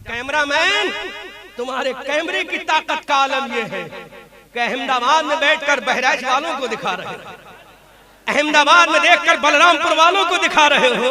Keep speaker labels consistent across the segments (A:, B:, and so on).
A: Cameraman, तुम्हारे कैमरे की ताकत का आलम यह है कि अहमदाबाद में बैठकर बहराइच वालों को दिखा रहे हो, अहमदाबाद में देखकर बलरामपुर वालों को दिखा रहे हो।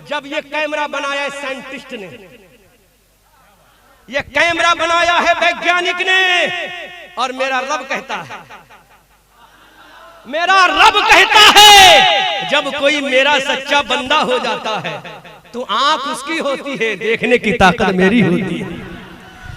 A: जब ये कैमरा बनाया है साइंटिस्ट ने, ये कैमरा बनाया है वैज्ञानिक ने, और मेरा रब कहता है, मेरा रब कहता है जब कोई मेरा सच्चा बंदा हो जाता है तो आंख उसकी होती है, देखने की ताकत मेरी होती है,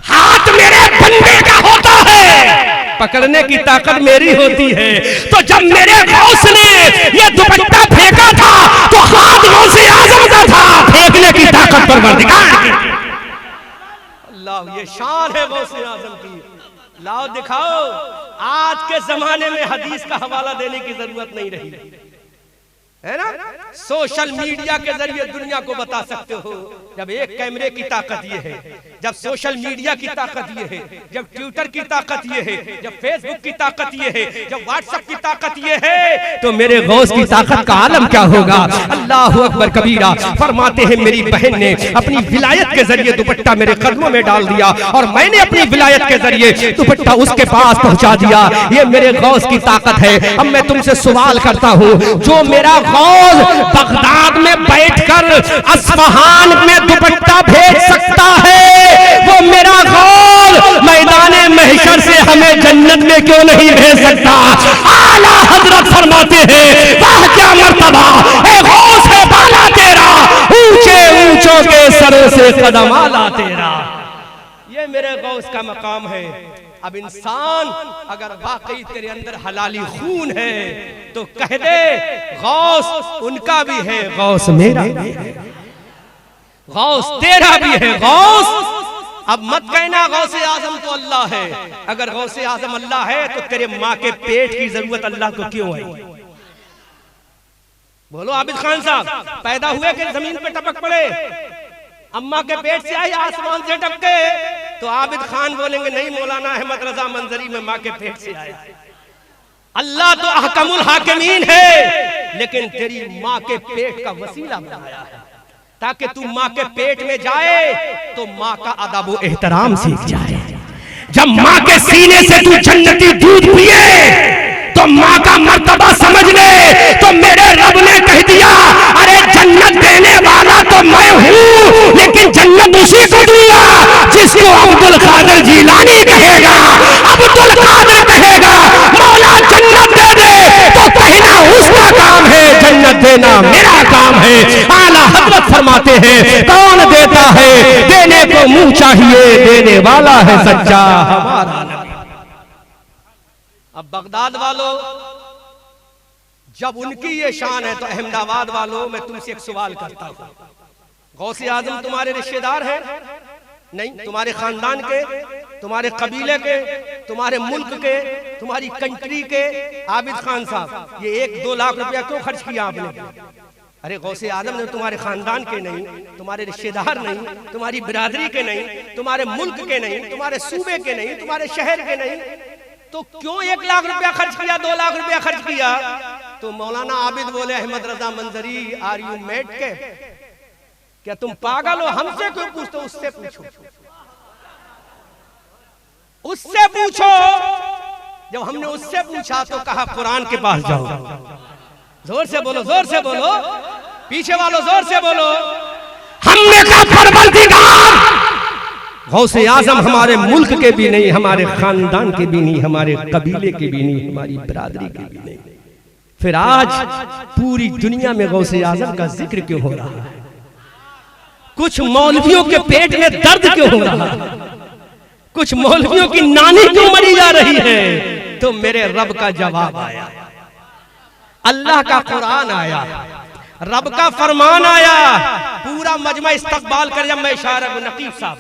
A: हाथ मेरे बंदे का होता है, पकड़ने की ताकत मेरी होती है। तो जब मेरे गौस ने ये दुपट्टा फेंका था तो हाथ गौसे आजम का था, फेंकने की ताकत परवरदिगार की। अल्लाह, ये शान है गौसे आजम की। लाओ दिखाओ। आज के जमाने में हदीस का हवाला देने की जरूरत नहीं रही है ना, सोशल मीडिया के जरिए दुनिया को बता सकते हो। जब एक कैमरे की ताकत ये है, जब सोशल मीडिया की ताकत ये है, जब ट्विटर की ताकत ये है, जब फेसबुक की ताकत ये है, जब व्हाट्सएप की ताकत ये है, तो मेरे गौस की ताकत का आलम क्या होगा। अल्लाह अकबर कबीरा। फरमाते हैं मेरी बहन ने अपनी विलायत के जरिए दुपट्टा मेरे कदमों में डाल दिया और मैंने अपनी विलायत के जरिए दुपट्टा उसके पास पहुंचा दिया। ये मेरे गौस की ताकत है। अब मैं तुमसे सवाल करता हूँ, जो मेरा गौस बगदाद में बैठकर अस्फहान में दुपट्टा भेज सकता है, वो मेरा गौस मैदाने महशर से हमें जन्नत में क्यों नहीं भेज सकता। आला हजरत फरमाते हैं, वाह क्या मर्तबा है गौस है बाला तेरा, ऊंचे ऊंचों के सरों से कदम आला तेरा। ये मेरे गौस का मकाम है। अब इंसान अगर वाकई तेरे अंदर हलाली खून है तो कह दे गौस उनका भी है, गौस मेरा भी है, गौस तेरा भी है गौस। अब मत कहना गौसे आजम तो अल्लाह है। अगर गौसे आजम अल्लाह है तो तेरे माँ के पेट की जरूरत अल्लाह को क्यों आई? बोलो आबिद खान साहब, पैदा हुए कि जमीन पे टपक पड़े? अम्मा के पेट से आई, आसमान से टपके? तो आबिद खान बोलेंगे नहीं, मौलाना अहमद रजा मंजरी में माँ के पेट से आया। अल्लाह तो अहकमुल हाकिमीन है, लेकिन तेरी माँ के पेट का वसीला बनाया है ताकि तू माँ के पेट में जाए तो माँ का अदब व एहतराम सीख जाए। जब माँ के सीने से तू जन्नती दूध पिए तो माँ का मर्तबा समझ ले। तो मेरे रब ने कह दिया, अरे जन्नत देने वाला तो मैं हूँ, लेकिन जन्नत उसी को दूंगा जिसको अब्दुल कादिर जीलानी कहेगा। अब्दुल कादिर कहेगा मौला जन्नत दे दे तो कहना उसका काम है, जन्नत देना मेरा काम है। आला हजरत फरमाते हैं, कौन देता है, देने को मुंह चाहिए, देने वाला है सच्चा हमारा नबी। अब बगदाद वालों, जब उनकी ये शान है तो अहमदाबाद वालों मैं तुमसे एक सवाल करता हूं, गौसे आजम तुम्हारे रिश्तेदार हैं? नहीं, तुम्हारे खानदान के, तुम्हारे कबीले के, तुम्हारे मुल्क के, तुम्हारी कंट्री के। आबिद खान साहब, ये 1-2 लाख रुपया क्यों खर्च किया आपने? अरे गौसे आजम ने तुम्हारे खानदान के नहीं, तुम्हारे रिश्तेदार नहीं, तुम्हारी बिरादरी के नहीं, तुम्हारे मुल्क के नहीं, तुम्हारे सूबे के नहीं, तुम्हारे शहर के नहीं, तो क्यों 1 लाख रुपया खर्च किया, 2 लाख रुपया खर्च किया? तो मौलाना आबिद बोले, अहमद रजा मंजरी, आर यू मेड के? क्या तुम पागल हो? हमसे क्यों पूछते हो? उससे पूछो, उससे पूछो। जब हमने उससे पूछा तो कहा कुरान के पास जाओ। जोर से बोलो, जोर से बोलो, पीछे वालों जोर से बोलो। हमने कहा परवरदिगार, गौसे आजम हमारे मुल्क के भी नहीं, हमारे खानदान के भी नहीं, हमारे कबीले के भी नहीं, हमारी बिरादरी के भी नहीं। फिर आज पूरी दुनिया में गौसे आजम का जिक्र क्यों हो रहा है? कुछ मौलवियों के पेट में दर्द क्यों हो रहा है? कुछ मौलवियों की नानी क्यों मरी जा रही है? तो मेरे रब का जवाब आया, अल्लाह का कुरान आया, रब का फरमान आया। पूरा मजमा इस्तकबाल कर, जब मैं इशारा करूं, नकीब साहब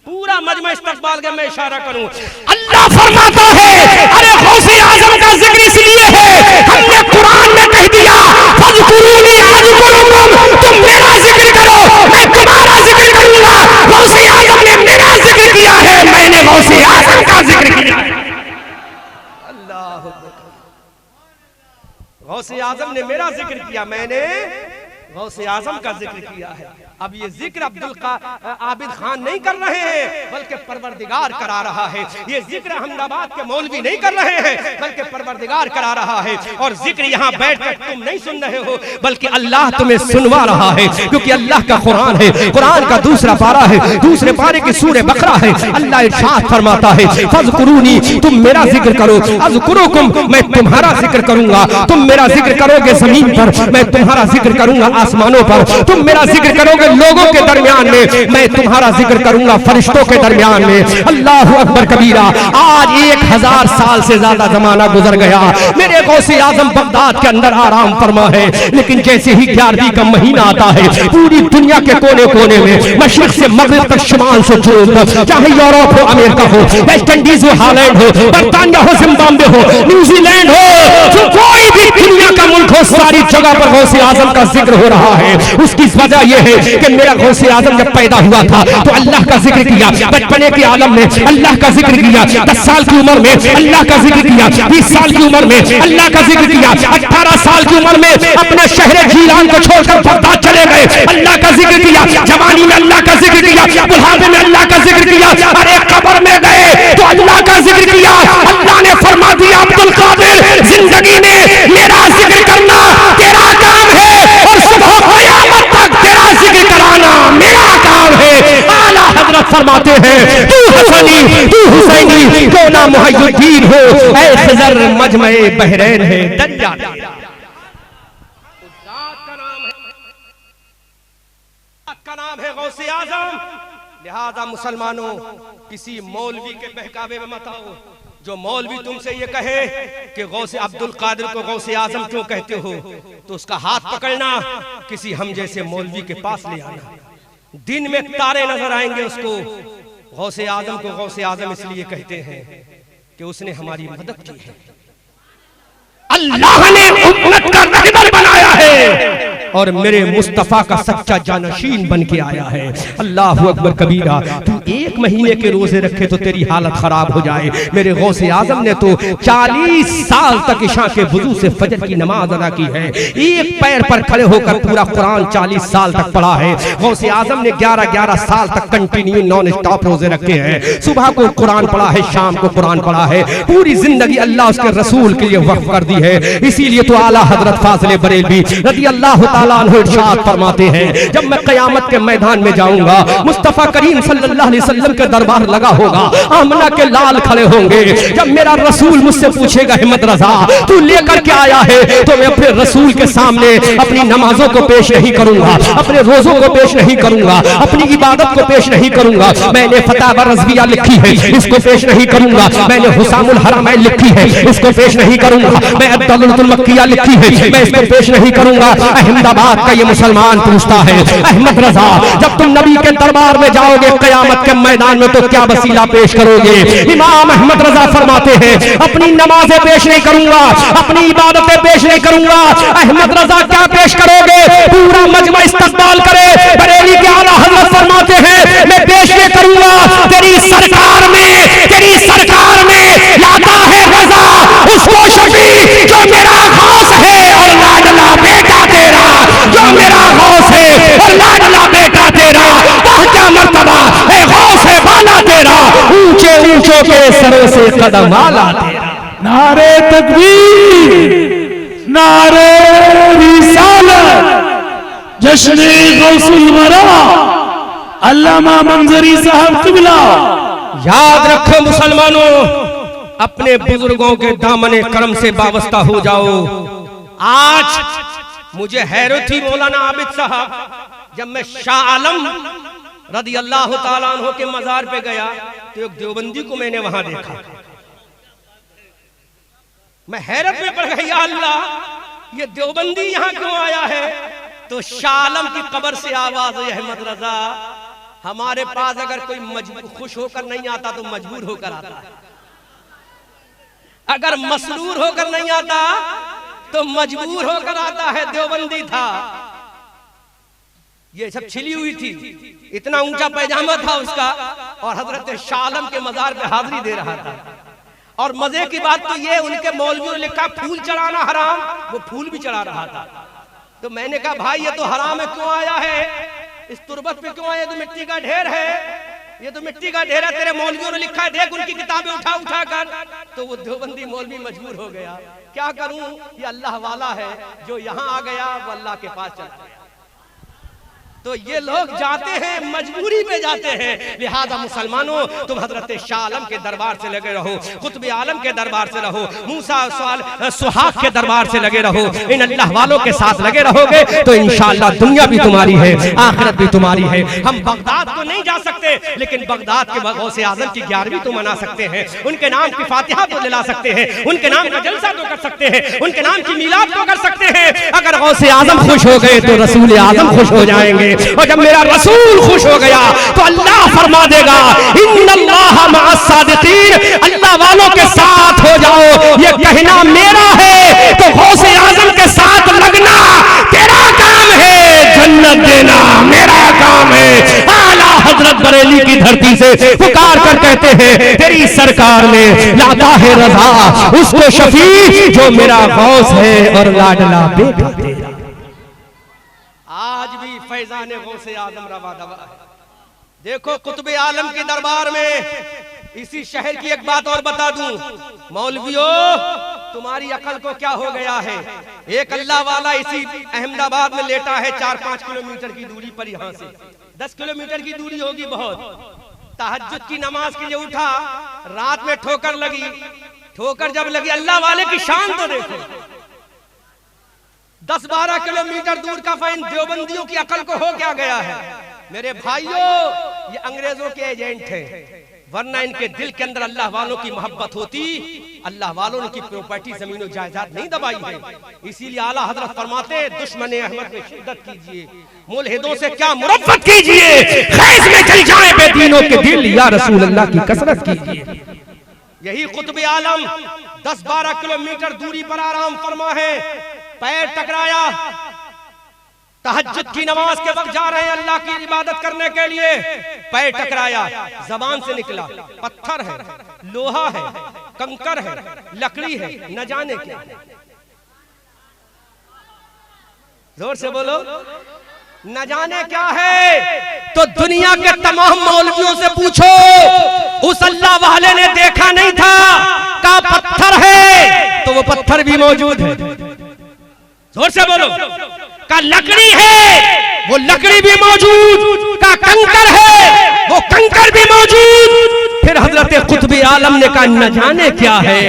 A: पूरा मजमा इस्तकबाल कर मैं इशारा करूं, अल्लाह फरमाता है, अरे गौसे आजम का जिक्र इसलिए है, हमने कुरान में कह दिया, फज़कुरूनी अज़कुरुकुम, तुम मेरा जिक्र करो, मैं तुम्हारा जिक्र करूंगा। गौसे आजम ने मेरा जिक्र किया है, मैंने गौसे आजम का जिक्र किया है। अल्लाह, गौसे आजम ने मेरा जिक्र किया, मैंने गौसे आजम का जिक्र किया है। अब ये जिक्र आबिद खान नहीं कर रहे हैं, बल्कि परवरदिगार करा रहा है। ये जिक्र अहमदाबाद के मौलवी नहीं कर रहे हैं, बल्कि परवरदिगार करा रहा है। और जिक्र यहाँ बैठकर तुम नहीं सुन रहे हो, बल्कि अल्लाह तुम्हें सुनवा रहा है, क्योंकि अल्लाह का कुरान है। कुरान का दूसरा पारा है, दूसरे पारे की सूरह बकरा है। अल्लाह इरशाद फरमाता है, फज़कुरूनी, तुम मेरा जिक्र करो, अज़कुरुकुम, मैं तुम्हारा जिक्र करूंगा। तुम मेरा जिक्र करोगे जमीन पर, मैं तुम्हारा जिक्र करूंगा आसमानों पर। तुम मेरा जिक्र करोगे लोगों के दरमियान में, मैं तुम्हारा जिक्र करूंगा फरिश्तों के दरमियान में। अल्लाह अकबर कबीरा। आज 1000 साल से ज्यादा जमाना गुजर गया, मेरे गौसे आजम बगदाद के अंदर आराम फरमा है, लेकिन जैसे ही 11वीं का महीना आता है, पूरी दुनिया के कोने कोने में, मशरिक से मगरिब तक, शुमाल से जनूब तक, चाहे यूरोप हो, अमेरिका हो, वेस्ट इंडीज हो, हॉलैंड हो, बर्तानिया हो, जिम्बाब्वे हो, न्यूजीलैंड हो, जो कोई भी दुनिया का मुल्क हो, सारी जगह पर गौसे आजम का जिक्र हो रहा है। उसकी वजह यह है कि मेरा गौसे आजम जब पैदा हुआ था तो अल्लाह का जिक्र किया, बचपने के आलम में अल्लाह का जिक्र किया, 10 साल की उम्र में अल्लाह का जिक्र किया, 20 साल की उम्र में अल्लाह का जिक्र किया, 18 साल की उम्र में अपने शहर जीलान को छोड़कर बगदाद चले गए, अल्लाह का जिक्र किया, जवानी में अल्लाह का जिक्र किया, बुढ़ापे में अल्लाह का जिक्र किया, अरे कब्र में गए तो अल्लाह का जिक्र किया। अल्लाह ने फरमा दिया, अब्दुल कादिर, जिंदगी में मेरा जिक्र करना तेरा काम है, और सुबह क़यामत तक तेरा जिक्र कराना मेरा काम है। आला हजरत फरमाते हैं, तू हसनी, तू हुसैनी, क्यों ना मुहय्यिद्दीन हो, ऐ खिज़र मजमे बहरैन है दज्जाल। का नाम है गौसे आजम। लिहाजा मुसलमानों, किसी मौलवी के बहकावे में मत आओ। जो मौलवी तुमसे ये कहे कि गौसे अब्दुल कादिर को गौसे आजम क्यों कहते हो, तो उसका हाथ पकड़ना, किसी हम जैसे मौलवी के पास ले आना। दिन में तारे नजर आएंगे उसको। गौसे आजम को गौसे आजम इसलिए कहते हैं कि उसने हमारी मदद की है, अल्लाह ने उम्मत का रहबर बनाया है, और मेरे मुस्तफा का सच्चा जानशीन बन के आया है। अल्लाह अकबर कबीरा। तू 1 महीने के रोजे रखे तो तेरी हालत खराब हो जाए। मेरे गौसे आजम ने तो 40 साल तक इशा के वुजू से फजर की नमाज अदा की है, एक पैर पर खड़े होकर पूरा कुरान 40 साल तक पढ़ा है। गौसे आजम ने 11 साल तक कंटिन्यू नॉन स्टॉप रोजे रखे हैं। सुबह को कुरान पढ़ा है, शाम को कुरान पढ़ा है, पूरी जिंदगी अल्लाह उसके रसूल के लिए वक्फ कर दी है। इसीलिए तो आला हजरत फाज़िल बरेलवी रज़ी अल्लाह ताला अन्हु इरशाद फरमाते हैं, जब मैं क़यामत के मैदान में जाऊंगा, मुस्तफ़ा करीम सल्लल्लाहु अलैहि वसल्लम के दरबार लगा होगा, आमना के लाल खड़े होंगे। जब मेरा रसूल मुझसे पूछेगा, हिम्मत रज़ा तू लेकर के आया है, तो मैं अपने रसूल के सामने अपनी नमाजों को पेश नहीं करूंगा, अपने रोजों को पेश नहीं करूंगा, अपनी इबादत को पेश नहीं करूंगा। मैंने फतावा रज़विया लिखी है, इसको पेश नहीं करूंगा। मैंने हुसामुल हरमैन लिखी है, इसको पेश नहीं करूंगा। मैं अद्दलुल मक्किया लिखी है, मैं इसको पेश नहीं करूंगा। अहमदाबाद का ये मुसलमान पूछता है, अहमद रजा, जब तुम नबी के दरबार में जाओगे क़यामत के मैदान में, तो क्या वसीला पेश करोगे? इमाम अहमद रजा फरमाते हैं, अपनी नमाजें पेश नहीं करूंगा, अपनी इबादतें पेश नहीं करूंगा। अहमद रजा क्या पेश करोगे? पूरा मजमा इस्तक़बाल करे। बरेली के आला हज़रत फरमाते हैं, मैं पेश नहीं करूंगा। तेरी सरकार में लाता है रजा उसको शफी जो मेरा गौस है और लाडला बेटा तेरा, जो मेरा गौस है और लाडला बेटा तेरा। वह क्या मर्तबा है गौस है बाला तेरा, ऊंचे ऊंचों के सरों से कदम आला तेरा।
B: नारे तकबीर, नारे रिसालत, जश्न गौसुल वरा, अल्लामा मंजरी साहब किबला।
A: याद रखो मुसलमानों, अपने बुजुर्गों के दामने करम से वाबस्ता हो जाओ। आज मुझे हैरत थी मौलाना आबिद साहब, जब मैं शाह आलम रज़ी अल्लाह ताला अन्हु के मजार पे गया, तो एक देवबंदी को मैंने वहां देखा। मैं हैरत में पड़ गया, अल्लाह ये देवबंदी यहाँ क्यों आया है? तो शाह आलम की कब्र से आवाज हुई, अहमद रजा, हमारे पास अगर कोई मजबूर खुश होकर नहीं आता तो मजबूर होकर आता है, अगर मसरूर होकर नहीं आता तो मजबूर होकर आता है। देवबंदी था, ये सब छिली हुई थी, इतना ऊंचा पैजामा था उसका, और हजरत शाह आलम के मजार पे हाजिरी दे रहा था। और मजे की बात तो ये, उनके मौलवी ने लिखा फूल चढ़ाना हराम, वो फूल भी चढ़ा रहा था। तो मैंने कहा भाई ये तो हराम है, क्यों आया है? इस तुरबत पे क्यों आए? तो मिट्टी का ढेर है, ये तो मिट्टी का ढेर है। तेरे मौलवियों ने लिखा है, देख उनकी किताबें उठा उठा कर। तो वो देवबंदी मौलवी मजबूर हो गया, क्या करूं, ये अल्लाह वाला है, जो यहाँ आ गया वो अल्लाह के पास चला गया। तो ये लोग जाते हैं, मजबूरी में जाते हैं। लिहाजा मुसलमानों, तुम हजरत शाह आलम के दरबार से लगे रहो, कुतुब आलम के दरबार से रहो, मूसा सुहाग के दरबार से लगे रहो। इन अल्लाह वालों के साथ लगे रहोगे तो इंशाअल्लाह दुनिया भी तुम्हारी है, आखिरत भी तुम्हारी है। हम बगदाद तो नहीं जा सकते, लेकिन बगदाद के गौसे आजम की 11वीं तो मना सकते हैं, उनके नाम की फातिहा तो दिला सकते हैं, उनके नाम का जलसा तो कर सकते हैं, उनके नाम की मीलाद तो कर सकते हैं। अगर गौसे आजम खुश हो गए तो रसूल आजम खुश हो जाएंगे, और जब मेरा रसूल खुश हो गया तो अल्लाह फरमा देगा, इन्नल्लाह मअस सादिकीन, अल्लाह वालों के साथ हो जाओ। ये कहना मेरा है, तो गौसे आजम के साथ लगना तेरा काम है, जन्नत देना मेरा काम है। आला हजरत बरेली की धरती से पुकार कर कहते हैं, तेरी सरकार ने लादा है रजा उसको शफी, जो मेरा गौस है और लाडला बेटा तेरा। आज भी फैजाने गौसे आजम रवा दवा है। देखो कुतुब आलम के दरबार में, इसी शहर की एक बात और बता दूं, मौलवियों तुम्हारी अकल को क्या हो गया है? एक अल्लाह वाला इसी अहमदाबाद में लेटा है 4-5 किलोमीटर की दूरी पर, यहाँ से 10 किलोमीटर की दूरी होगी बहुत। तहज्जुद की नमाज के लिए उठा, रात में ठोकर लगी। ठोकर जब लगी, अल्लाह वाले की शान तो देखो, 10-12 किलोमीटर दूर का फाइन। देवबंदियों की अकल को हो क्या गया है? मेरे भाइयों, ये अंग्रेजों के एजेंट हैं, वरना इनके दिल के अंदर अल्लाह वालों की मोहब्बत होती, अल्लाह वालों ने की प्रॉपर्टी जमीन जायदाद नहीं दबाई है। इसीलिए आला हजरत फरमाते, दुश्मन अहमद में शिद्दत कीजिए, मुल्हिदों से क्या मुरफ़्फ़त कीजिए, खैज़ में चल जाए बेदीनों के दिल, या रसूल अल्लाह की कसरत कीजिए। यही कुतुब आलम 10-12 किलोमीटर दूरी पर आराम फरमा है। पैर टकराया, तहज्जुद की नमाज के वक्त जा रहे हैं अल्लाह की इबादत करने के लिए, पैर टकराया, जबान से निकला, पत्थर है, लोहा है, कंकर है, लकड़ी है, न जाने क्या। जोर से बोलो, न जाने क्या है। तो दुनिया के तमाम मौलवियों से पूछो, उस अल्लाह वाले ने देखा नहीं था, का पत्थर है तो वो पत्थर भी मौजूद है। जोर से बोलो, का लकड़ी है वो लकड़ी भी मौजूद, का कंकर है वो कंकर भी मौजूद। फिर हजरत कुतुब आलम ने कहा न जाने क्या है।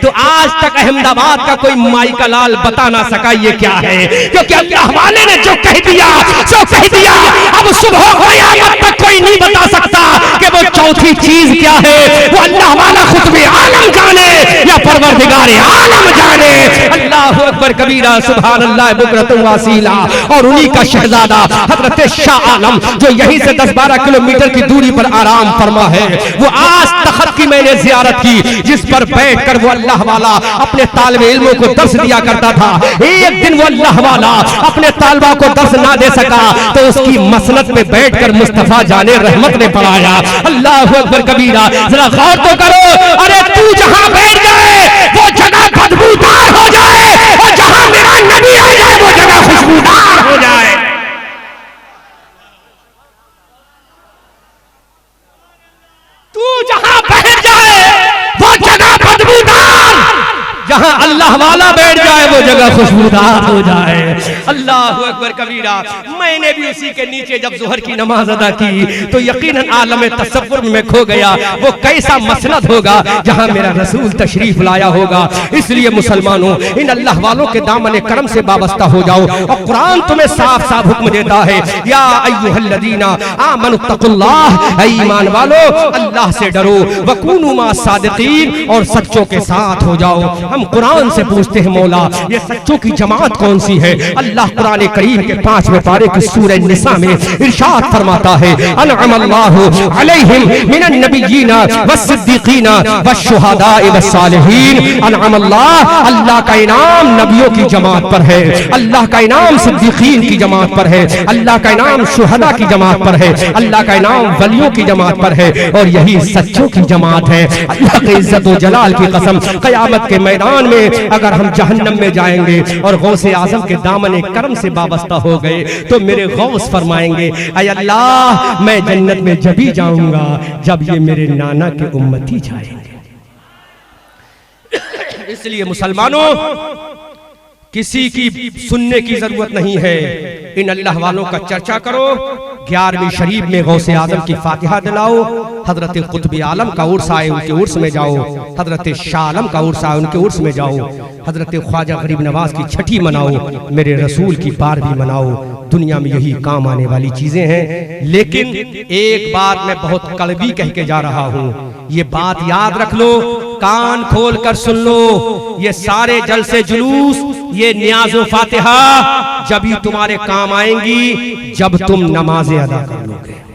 A: तो आज तक अहमदाबाद का कोई माई का लाल बता ना सका ये क्या है, क्योंकि अल्लाह वाले ने जो कह दिया सो कह दिया। अब सुबह क़यामत तक कोई नहीं बता सकता कि वो चौथी चीज क्या है। वो अल्लाह वाला कुतुब आलम जाने या परवरदिगार आलम जाने। अल्लाहु अकबर कबीरा, सुभान अल्लाह बुकरतुन वासीला। और उन्हीं का शहजादा हजरत शाह आलम, जो यहीं से 10-12 किलोमीटर की दूरी पर आराम फरमा है, वो आज तख्त की मैंने जियारत की, जिस पर बैठकर वो अल्लाह वाला अपने तालिबे इल्मों को दर्स दिया करता था। एक दिन वो अल्लाह वाला अपने तालिबा को दर्स ना दे सका, तो उसकी मसनद पे बैठकर मुस्तफा जाने रहमत ने पढ़ाया। अल्लाहु अकबर कबीरा, जरा गौर तो करो। अरे तू जहां बैठ जाए वो जगह बदबूदार हो जाए, और जहां मेरा नबी आ जाए वो जगह खुशबूदार हो जाए। तू जहां बैठ जाए वो जगह बदबूदार, जहां अल्लाह वाला बैठ जाए वो जगह खुशबूदार हो जाए। अल्लाहु अकबर कबीरा। मैंने भी उसी के नीचे जब ज़ुहर की नमाज अदा की तो यकीनन आलम तसव्वुर में खो गया। वो कैसा मसनद होगा जहां मेरा रसूल तशरीफ लाया होगा। इसलिए मुसलमानों, इन अल्लाह वालों के दामन करम से वाबस्ता हो जाओ। और कुरान तुम्हें साफ साफ हुक्म देता है, या अय्युहल्लज़ीना आमनुत्तकुल्लाह, ईमान वालो अल्लाह से डरो, वकूनू मा सादिकीन, और सच्चों के साथ हो जाओ। हम कुरान से पूछते हैं, मौला ये सच्चों की जमात कौन सी है? अल्लाह कुरान करीम के 5वें पारे की सूरह निसा में इरशाद फरमाता है, अनअमल्लाहु अलैहिम मिनन नबिय्यीना वस्सिद्दीकीना वश्शुहदाए वस्सालिहीन। अनअमल्लाह, अल्लाह का इनाम नबियों की जमात पर है, अल्लाह का इनाम सिद्दीकीन की जमात पर है, अल्लाह का इनाम शुहदा की जमात पर है, अल्लाह का इनाम वलियों की जमात पर है, और यही सच्चों की जमात है। अल्लाह के इज्जत व जलाल की कसम, क़यामत के मैदान में अगर हम जहन्नम में जाएंगे और गौसे आजम के दामन करम से वाबस्ता हो गए तो मेरे गौस फरमाएंगे, ऐ अल्लाह मैं जन्नत में जब ही जाऊंगा जब ये मेरे नाना के उम्मती जाएंगे। इसलिए मुसलमानों, किसी की सुनने की जरूरत नहीं है, इन अल्लाह वालों का चर्चा करो। 11वीं शरीफ में गौसे आजम की फातिहा दिलाओ, हजरत कुतुब आलम का उर्स आए उनके उर्स में जाओ, हजरत शाह आलम का उर्स आए उनके उर्स में जाओ, हजरत ख्वाजा गरीब नवाज की छठी मनाओ, मेरे रसूल की बारहवीं मनाओ। दुनिया में यही काम आने वाली चीजें हैं। लेकिन एक बात मैं बहुत कड़वी कह के जा रहा हूँ, ये बात याद रख लो, कान खोल कर सुन लो, ये सारे जलसे जुलूस, ये नियाज़ो फातिहा जब ही तुम्हारे काम आएंगी जब तुम नमाज़ें अदा कर लोगे।